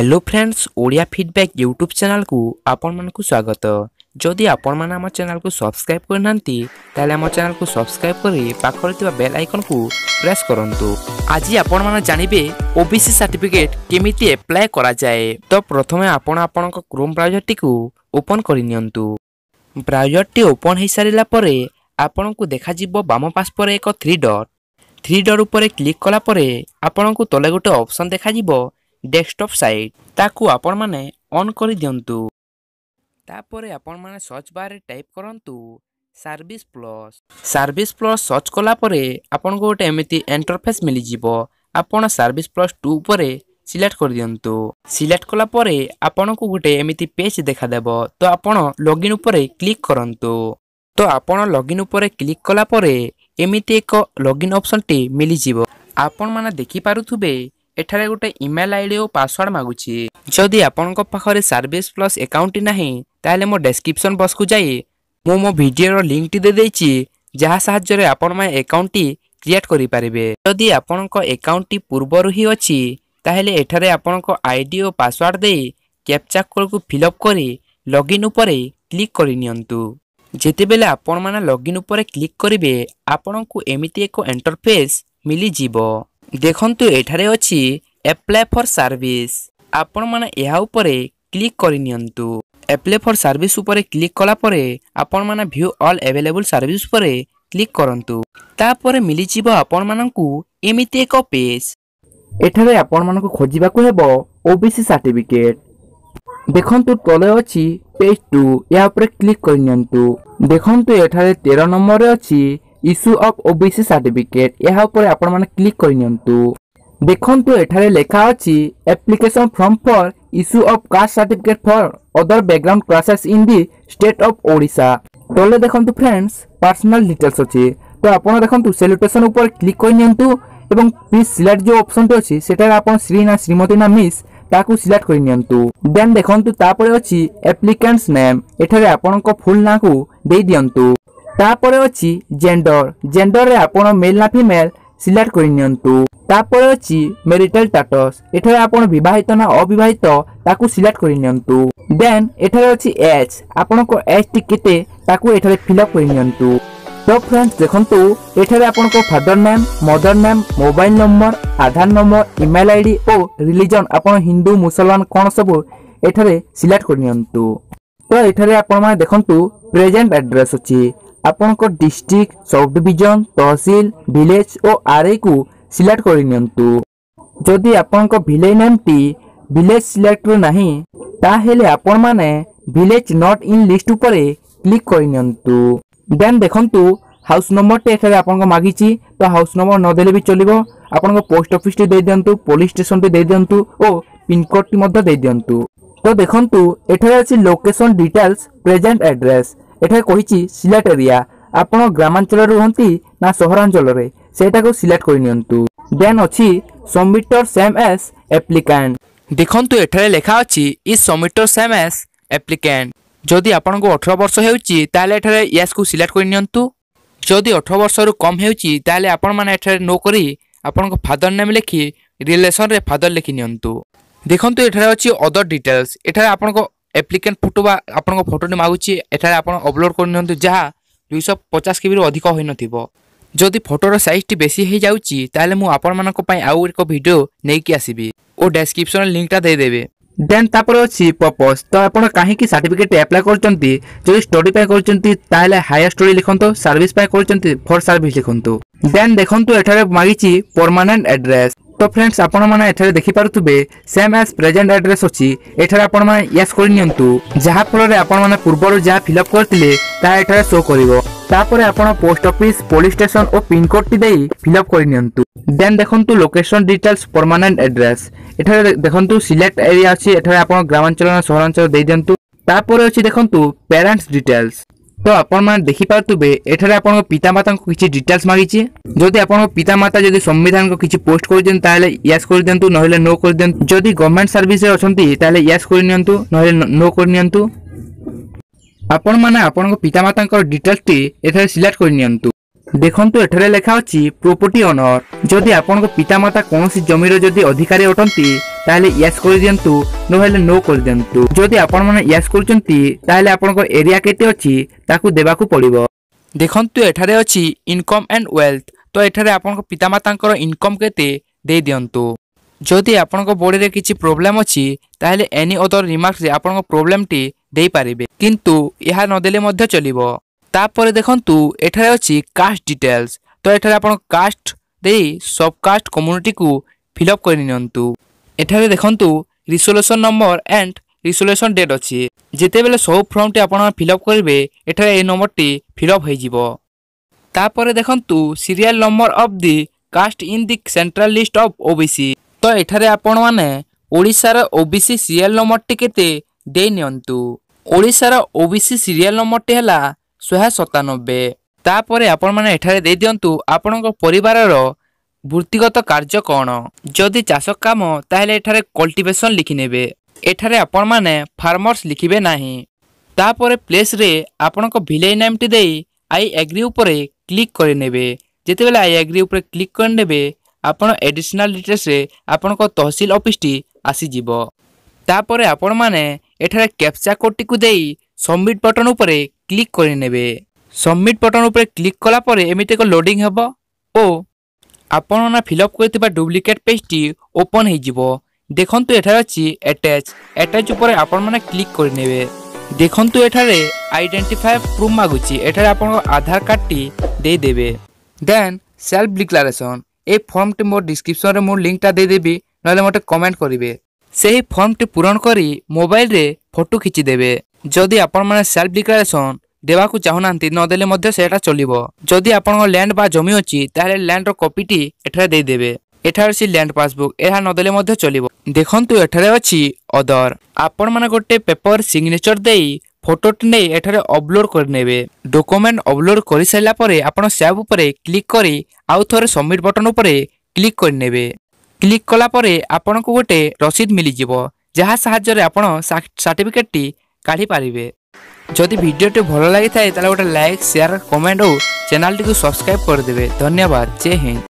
Hello friends Odia feedback YouTube channel को आपण मानकु स्वागत। जदि आपण माने हम चैनल को सब्सक्राइब करनांती ताले हम चैनल को सब्सक्राइब करी पाखरे थिबा बेल आइकन को प्रेस करंतु। आज आपण माने जानिबे ओबीसी सर्टिफिकेट केमिति अप्लाई करा जाए। तो प्रथमे आपण आपनक क्रोम ब्राउजर टी को ओपन करि नियंतु। ब्राउजर टी ओपन हे सारिला परे आपण को देखा जिवो बाम पास पर एक थ्री डॉट ऊपर क्लिक कला परे आपण को तले गोटे ऑप्शन देखा जिवो डेस्कटॉप साइट ताकू आपण माने ऑन करि दियंतु। तापरे आपण माने सर्च बार रे टाइप करंतु सर्विस प्लस सर्च कला परे आपण को गोटे एमिति इंटरफेस मिली जिवो। आपण सर्विस प्लस 2 परे सिलेक्ट कर दियंतु। सिलेक्ट कला परे आपण को गोटे एमिति पेज देखा देबो। तो आपण लॉगिन ऊपर क्लिक करंतु। तो आपण लॉगिन ऊपर क्लिक कला परे एमिति एक लॉगिन ऑप्शन टी मिली जिवो। आपण माने देखि पारुथुबे एठारे गोटे ईमेल आईडी और पासवर्ड मागुची। जदि आपनक पाखरे सर्विस प्लस अकाउंट नाही ताले मो डिस्क्रिप्शन बॉक्स को जाई मो वीडियो रो लिंक टी दे देछि जहा सहाय्य रे आपण माय अकाउंट टी क्रिएट करि पारिबे। जदि आपनक अकाउंट टी पूर्वरु ही अछि ताहेले एठारे आपनक आईडी और पासवर्ड दे कैप्चा कोड को फिल अप करी लॉगिन ऊपर क्लिक करि नियंतु। जेते बेले आपण माने लॉगिन ऊपर क्लिक करिवे आपनक एमिति एक इंटरफेस मिली जिवो। देखंतु एठारे अछि अप्लाई फॉर सर्विस। आपण माने एहा ऊपर क्लिक करि नियंतु। अप्लाई फॉर सर्विस ऊपर क्लिक कला परे आपण माने व्यू ऑल अवेलेबल सर्विस ऊपर क्लिक करंतु। तापरे मिली जिवो आपण मानकु एमिति एक पेज। एठारे आपण मानकु खोजिबा को हेबो ओबीसी सर्टिफिकेट। देखंतु तले अछि पेज 2 या ऊपर क्लिक करि नियंतु। देखंतु एठारे 13 नंबर रे अछि इश्यू ऑफ ओबीसी सर्टिफिकेट। यह ऊपर आपण माने क्लिक करि नियंतु। देखंतु एठारे लेखा अछि application form for issue of caste certificate for other background classes in the state of Odisha. तले देखंतु फ्रेंड्स पर्सनल डिटेल्स अछि। तो आपण देखंतु सैल्यूटेशन ऊपर क्लिक करि नियंतु एवं प्लीज सिलेक्ट जो ऑप्शन तो अछि सेटा आपण श्री ना श्रीमती ना मिस ताकू सिलेक्ट करि नियंतु। देन देखंतु तापरे अछि एप्लीकेंट्स नेम। एठारे आपणक फुल ना को दे दियंतु। तापरे अछि जेंडर रे आपण मेल ना फीमेल सिलेक्ट करि नियंतु। तापरे अछि मैरिटल स्टेटस। एठारे आपण विवाहित ना अविवाहित ताकू सिलेक्ट करि नियंतु। देन एठारे अछि एज आपण को एज टी केते ताकू एठारे फिल अप करि नियंतु। तो फ्रेंड्स देखंतु एठारे आपण को father name mother name mobile number Aadhaar number email ID और रिलीजन आपण हिंदू मुसलमान कोन सब एठारे सिलेक्ट करि नियंतु। तो एठारे आपण माने देखंतु प्रेजेंट एड्रेस अछि। आपनको district sub division tehsil village और आरए को सिलेक्ट करि नियंतु। जदि आपनको विलेज नेम टी विलेज सिलेक्ट नाही ताहेले आपण माने विलेज नॉट इन लिस्ट ऊपर क्लिक करि नियंतु। देन देखंतु हाउस नंबर टे एठारे आपनको मागिची। तो हाउस नंबर न देले भी चलिबो। आपनको पोस्ट ऑफिस टी दे दियंतु पुलिस स्टेशन टी दे दियंतु और पिन कोड टी मध्य दे दियंतु। तो देखंतु एठारे अछि लोकेशन डिटेल्स प्रेजेंट एड्रेस। एठारे कहिची सिलेक्ट एरिया आपण ग्रामांचल रे रहंती ना सहरांचल रे सेटा को सिलेक्ट करि नियंतु। देन अछि सबमिटर सेम एज एप्लीकेंट। देखंतु एठारे लेखा अछि is submitter same as applicant. जदि आपण को 18 वर्ष हेउची ताले एठारे यस को सिलेक्ट करि नियंतु। जदि 18 वर्ष रु कम हेउची ताले आपण माने एठारे नो करी आपण को फादर नेम लिखि रिलेशन रे फादर लिखि नियंतु। देखंतु एठारे अछि अदर डिटेल्स। एठारे आपण को एप्लीकेंट फोटो बा आपण को फोटो ने मागुची एठारे आपण अपलोड कर नियंतु जहा 250 केबी रो अधिक होई नथिबो। जदि फोटो रो साइज टी बेसी हे जाउची ताले मु आपण मानको पई आउ एक वीडियो नै कि आसीबी ओ डिस्क्रिप्शन लिंक ता दे देबे। देन तापर अछि पर्पस। तो आपण काहे कि सर्टिफिकेट अप्लाई करचंती जदि स्टडी पे करचंती ताले हायर स्टडी लिखंतो सर्विस पे करचंती फॉर सर्विस लिखंतो। देन देखंतु एठारे मागिची परमानेंट एड्रेस। तो फ्रेंड्स आपण माने एठारे देखि पारुथुबे सेम एज प्रेजेंट एड्रेस अछि। एठारे आपण माने यस करि नियंतु जहा फल रे आपण माने पूर्वरु जा फिल अप करथिले ता एठारे शो करिवो। तापरे आपण पोस्ट ऑफिस पुलिस स्टेशन और पिन कोड टी देई फिल अप करि नियंतु। देन देखंतु लोकेशन डिटेल्स परमानेंट एड्रेस। एठारे देखंतु सिलेक्ट एरिया अछि। एठारे आपण ग्रामांचल ना सहरांचल देई दियंतु। तापरे अछि देखंतु पेरेंट्स डिटेल्स। तो आपण माने देखि पारुथुबे एठारे आपण पिता माता को किछि डिटेल्स मागिछि। जदि आपण पिता माता जदि संविधान को किछि पोस्ट करि देन ताले यस करि दियंतु नहले नो करि दियंतु। जदि गवर्नमेंट सर्विस रे अछंती ताले यस करि नियंतु नहले नो करि नियंतु। आपण माने आपण पिता माता को डिटेल्स टी एठारे सिलेक्ट करि नियंतु। देखंतु एठारे लेखा अछि प्रॉपर्टी ओनर। जदि आपनको पितामाता कोनोसी जमीर जदि अधिकारी अटंती ताले यस कर दियंतु नहेले नो कर दियंतु। जदि आपण माने यस करचंती ताले आपनको एरिया केते अछि ताकू देबाकू पड़िबो। देखंतु एठारे अछि इनकम एंड वेल्थ। तो एठारे आपनको पितामातांकर इनकम केते दे दियंतु। जदि आपनको बॉडी रे किछि प्रॉब्लम अछि ताले एनी अदर रिमार्क्स रे आपनको प्रॉब्लम टी देई पारिबे, किंतु यहा न देले मध्य चलिबो। तापर देखंतु एठारे अछि कास्ट डिटेल्स। तो एठारे आपण कास्ट देई सब कास्ट कम्युनिटी को फिलअप कर नियंतु। एठारे देखंतु resolution number and resolution date अछि। जेते बेले सब फॉर्म टी आपण फिलअप करिवे एठारे ए नंबर टी फिलअप होई जिवो। तापर देखंतु serial number of the caste in the central list of OBC. तो एठारे आपण माने ओडिसा रा ओबीसी सीरियल नंबर टी केते दे नियंतु। ओडिसा रा ओबीसी सीरियल नंबर टी हला 197। तापरे आपण माने एठारे दे दियंतु आपणको परिवार रो वृत्तिगत कार्य कोन। जदि चाष काम ताहेले एठारे कल्टीवेशन लिखि नेबे। एठारे आपण माने फार्मर्स लिखिबे नाही। तापरे प्लेस रे आपणको विलेज नेम टी देई आई एग्री ऊपरे क्लिक कर नेबे। जेते बेले आई एग्री ऊपरे क्लिक कर नेबे आपण एडिशनल डिटेल्स रे आपणको तहसील ऑफिस टी आसी जिवो। तापरे आपण माने एठारे कैप्चा कोड टी को देई सबमिट बटन ऊपरे क्लिक कर नेबे। सबमिट बटन ऊपरे क्लिक कला परे एमिते को लोडिंग हेबो ओ आपण ना फिलअप करथिबा डुप्लीकेट पेज टी ओपन हे जिवो। देखंतु एठारे अछि अटैच ऊपरे आपण माने क्लिक कर नेबे। देखंतु एठारे आइडेंटिफाई प्रूफ मागुची। एठारे आपण आधार कार्ड टी दे देबे। Then self declaration. ए फॉर्म टी मोर डिस्क्रिप्शन रे मोर लिंक टा दे देबी, नले मते कमेंट करिवे। सेही फॉर्म टी पूरण करी मोबाइल रे फोटो खिची देबे। जदि आपण माने सेल्फ डिक्लेरेशन देवाकू चाहुनांती न देले मध्य सेटा चलिबो। जदि आपण लैंड बा जमी अछि ताले लैंड रो कॉपी टी एठारे दे देबे। एठारे सी लैंड पासबुक एहा न देले मध्य चलिबो। देखंतु एठारे अछि अदर। आपण माने गोटे पेपर सिग्नेचर देई फोटो टी नै एठारे अपलोड कर नेबे। डॉक्यूमेंट अपलोड करि सैला परे आपण सेव ऊपरे क्लिक करी आउ थोरे सबमिट बटन ऊपरे क्लिक कर नेबे। क्लिक कला परे आपण को गोटे रसीद मिली जिवो, जहा सहाय्य रे आपण सर्टिफिकेट टी काढी पारिबे। जदि वीडियो टी भलो लागि थाए ताले गोटे लाइक शेयर कमेंट और चैनल टी को सब्सक्राइब कर देबे। धन्यवाद। जय हिंद।